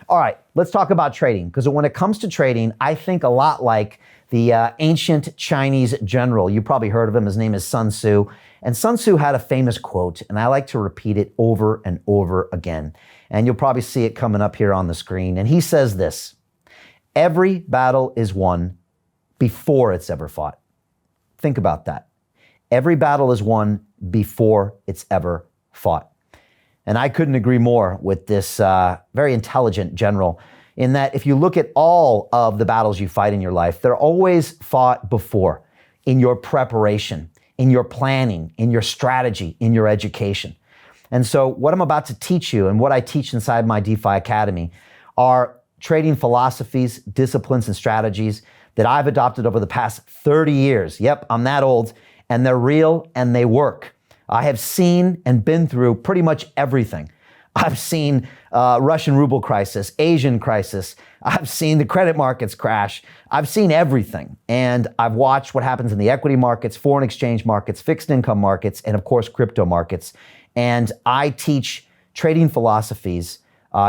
All right, let's talk about trading, because when it comes to trading, I think a lot like the ancient Chinese general. You probably heard of him. His name is Sun Tzu. And Sun Tzu had a famous quote, and I like to repeat it over and over again. And you'll probably see it coming up here on the screen. And he says this: every battle is won before it's ever fought. Think about that. Every battle is won before it's ever fought. And I couldn't agree more with this very intelligent general, in that if you look at all of the battles you fight in your life, they're always fought before, in your preparation, in your planning, in your strategy, in your education. And so what I'm about to teach you, and what I teach inside my DeFi Academy, are trading philosophies, disciplines, and strategies that I've adopted over the past 30 years. Yep, I'm that old, and they're real and they work. I have seen and been through pretty much everything. I've seen Russian ruble crisis, Asian crisis. I've seen the credit markets crash. I've seen everything. And I've watched what happens in the equity markets, foreign exchange markets, fixed income markets, and of course, crypto markets. And I teach trading philosophies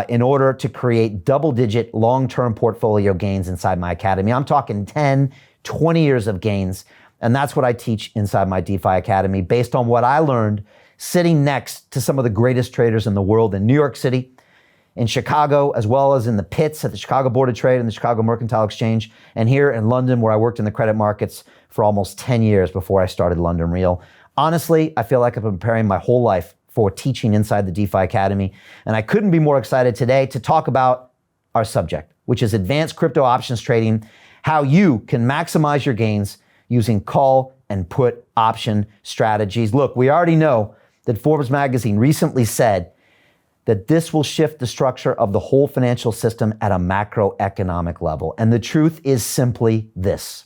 in order to create double-digit long-term portfolio gains inside my academy. I'm talking 10, 20 years of gains. And that's what I teach inside my DeFi Academy, based on what I learned sitting next to some of the greatest traders in the world in New York City, in Chicago, as well as in the pits at the Chicago Board of Trade and the Chicago Mercantile Exchange, and here in London, where I worked in the credit markets for almost 10 years before I started London Real. Honestly, I feel like I've been preparing my whole life for teaching inside the DeFi Academy, and I couldn't be more excited today to talk about our subject, which is advanced crypto options trading, how you can maximize your gains using call and put option strategies. Look, we already know that Forbes magazine recently said that this will shift the structure of the whole financial system at a macroeconomic level. And the truth is simply this: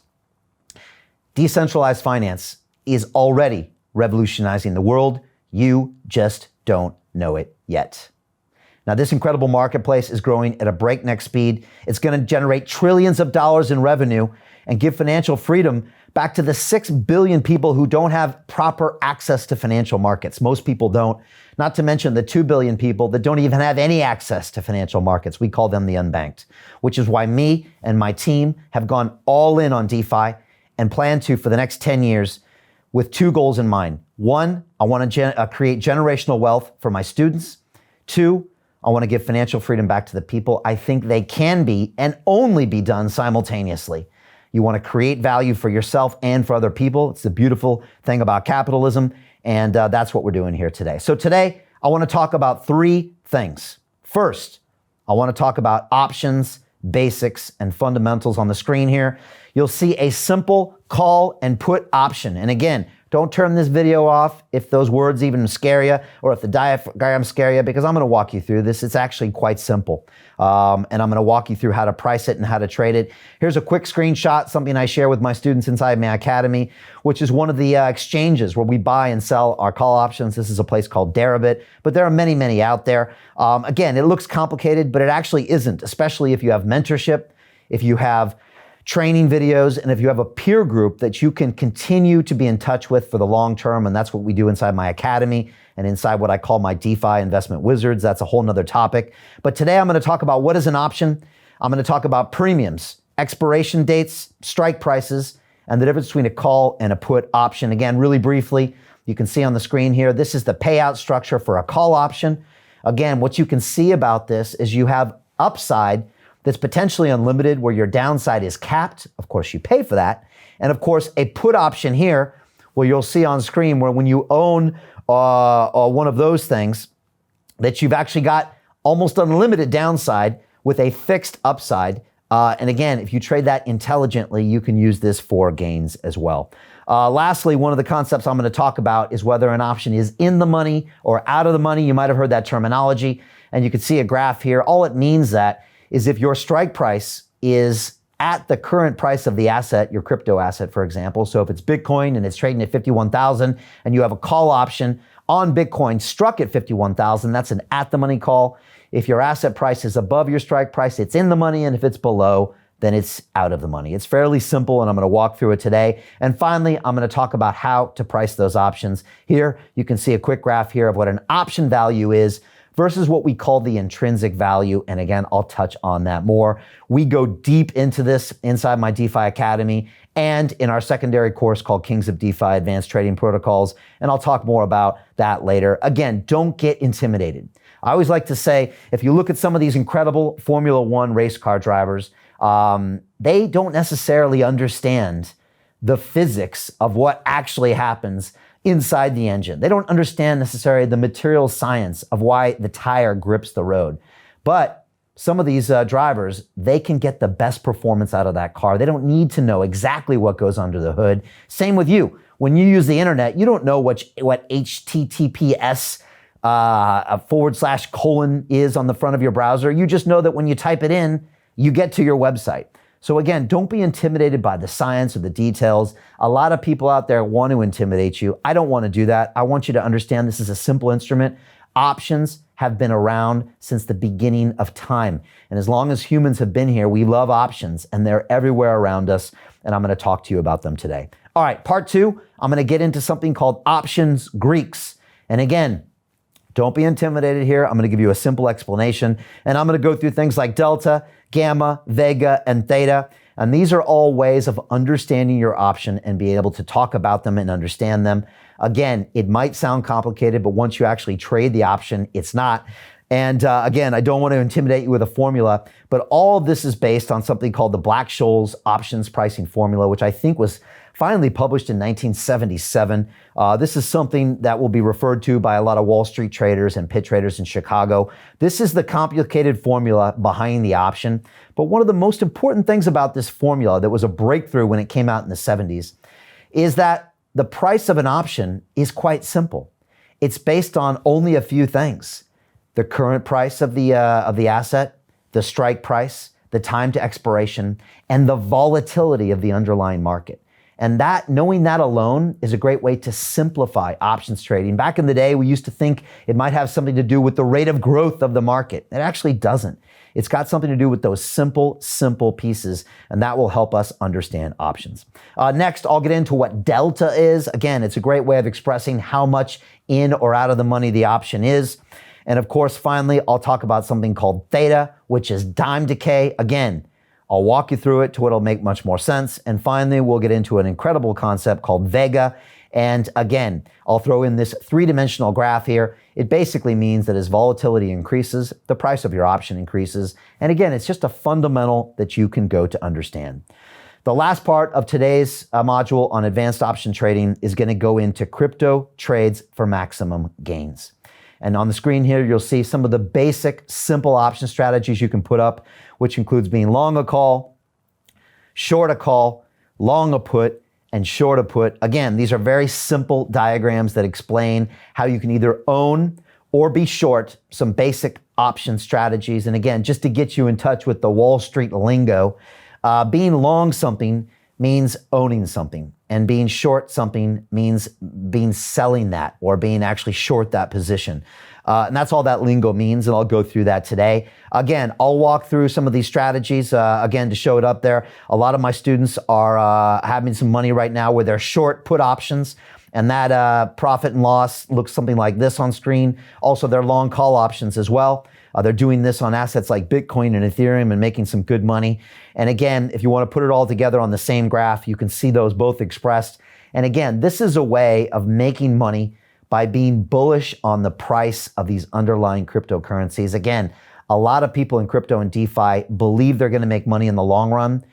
decentralized finance is already revolutionizing the world. You just don't know it yet. Now, this incredible marketplace is growing at a breakneck speed. It's going to generate trillions of dollars in revenue and give financial freedom back to the 6 billion people who don't have proper access to financial markets. Most people don't, not to mention the 2 billion people that don't even have any access to financial markets. We call them the unbanked, which is why me and my team have gone all in on DeFi and plan to for the next 10 years with two goals in mind. One, I want to create generational wealth for my students. Two, I want to give financial freedom back to the people. I think they can be and only be done simultaneously. You want to create value for yourself and for other people. It's the beautiful thing about capitalism, and that's what we're doing here today. So today, I want to talk about three things. First, I want to talk about options, basics, and fundamentals on the screen here. You'll see a simple call and put option. And again, don't turn this video off if those words even scare you, or if the diagram scare you, because I'm going to walk you through this. It's actually quite simple. And I'm going to walk you through how to price it and how to trade it. Here's a quick screenshot, something I share with my students inside my academy, which is one of the exchanges where we buy and sell our call options. This is a place called Deribit, but there are many, many out there. Again, it looks complicated, but it actually isn't, especially if you have mentorship, if you have training videos, and if you have a peer group that you can continue to be in touch with for the long term. And that's what we do inside my academy and inside what I call my DeFi investment wizards. That's a whole nother topic. But today I'm going to talk about what is an option. I'm going to talk about premiums, expiration dates, strike prices, and the difference between a call and a put option. Again, really briefly, you can see on the screen here, this is the payout structure for a call option. Again, what you can see about this is you have upside that's potentially unlimited, where your downside is capped. Of course, you pay for that. And of course, a put option here, where you'll see on screen, where when you own one of those things, that you've actually got almost unlimited downside with a fixed upside. And again, if you trade that intelligently, you can use this for gains as well. Lastly, one of the concepts I'm going to talk about is whether an option is in the money or out of the money. You might have heard that terminology, and you can see a graph here. All it means that is if your strike price is at the current price of the asset, your crypto asset, for example. So if it's Bitcoin and it's trading at 51,000 and you have a call option on Bitcoin struck at 51,000, that's an at the money call. If your asset price is above your strike price, it's in the money. And if it's below, then it's out of the money. It's fairly simple, and I'm going to walk through it today. And finally, I'm going to talk about how to price those options. Here, you can see a quick graph here of what an option value is versus what we call the intrinsic value. And again, I'll touch on that more. We go deep into this inside my DeFi Academy and in our secondary course called Kings of DeFi Advanced Trading Protocols. And I'll talk more about that later. Again, don't get intimidated. I always like to say, if you look at some of these incredible Formula One race car drivers, they don't necessarily understand the physics of what actually happens inside the engine. They don't understand necessarily the material science of why the tire grips the road. But some of these drivers, they can get the best performance out of that car. They don't need to know exactly what goes under the hood. Same with you. When you use the internet, you don't know what HTTPS / is on the front of your browser. You just know that when you type it in, you get to your website. So again, don't be intimidated by the science or the details. A lot of people out there want to intimidate you. I don't want to do that. I want you to understand this is a simple instrument. Options have been around since the beginning of time. And as long as humans have been here, we love options and they're everywhere around us. And I'm going to talk to you about them today. All right, part 2, I'm going to get into something called options Greeks. And again, don't be intimidated here. I'm going to give you a simple explanation. And I'm going to go through things like delta, gamma, vega, and theta. And these are all ways of understanding your option and being able to talk about them and understand them. Again, it might sound complicated, but once you actually trade the option, it's not. And again, I don't want to intimidate you with a formula, but all of this is based on something called the Black-Scholes options pricing formula, which I think was finally published in 1977. This is something that will be referred to by a lot of Wall Street traders and pit traders in Chicago. This is the complicated formula behind the option. But one of the most important things about this formula that was a breakthrough when it came out in the 70s is that the price of an option is quite simple. It's based on only a few things: the current price of the asset, the strike price, the time to expiration, and the volatility of the underlying market. And that, knowing that alone is a great way to simplify options trading. Back in the day, we used to think it might have something to do with the rate of growth of the market. It actually doesn't. It's got something to do with those simple pieces, and that will help us understand options. Next, I'll get into what delta is. Again, it's a great way of expressing how much in or out of the money the option is. And of course, finally, I'll talk about something called theta, which is time decay. Again, I'll walk you through it to what'll make much more sense. And finally, we'll get into an incredible concept called vega. And again, I'll throw in this 3-dimensional graph here. It basically means that as volatility increases, the price of your option increases. And again, it's just a fundamental that you can go to understand. The last part of today's module on advanced option trading is going to go into crypto trades for maximum gains. And on the screen here, you'll see some of the basic, simple option strategies you can put up, which includes being long a call, short a call, long a put, and short a put. Again, these are very simple diagrams that explain how you can either own or be short some basic option strategies. And again, just to get you in touch with the Wall Street lingo, being long something means owning something, and being short something means selling that or being actually short that position. And that's all that lingo means, and I'll go through that today. Again, I'll walk through some of these strategies, again, to show it up there. A lot of my students are having some money right now where they're short put options, and that profit and loss looks something like this on screen. Also, they're long call options as well. They're doing this on assets like Bitcoin and Ethereum and making some good money. And again, if you want to put it all together on the same graph, you can see those both expressed. And again, this is a way of making money by being bullish on the price of these underlying cryptocurrencies. Again, a lot of people in crypto and DeFi believe they're going to make money in the long run.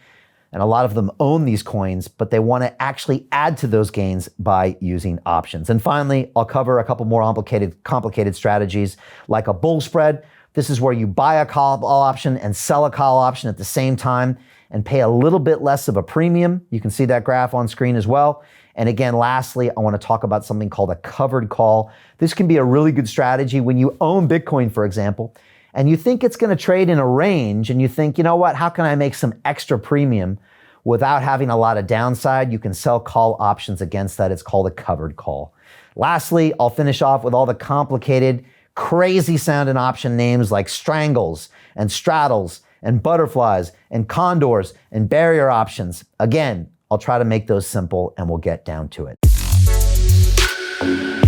And a lot of them own these coins, but they want to actually add to those gains by using options. And finally, I'll cover a couple more complicated strategies like a bull spread. This is where you buy a call option and sell a call option at the same time and pay a little bit less of a premium. You can see that graph on screen as well. And again, lastly, I want to talk about something called a covered call. This can be a really good strategy when you own Bitcoin, for example, and you think it's going to trade in a range and you think, you know what, how can I make some extra premium without having a lot of downside? You can sell call options against that. It's called a covered call. Lastly, I'll finish off with all the complicated, crazy sounding option names like strangles and straddles and butterflies and condors and barrier options. Again, I'll try to make those simple and we'll get down to it.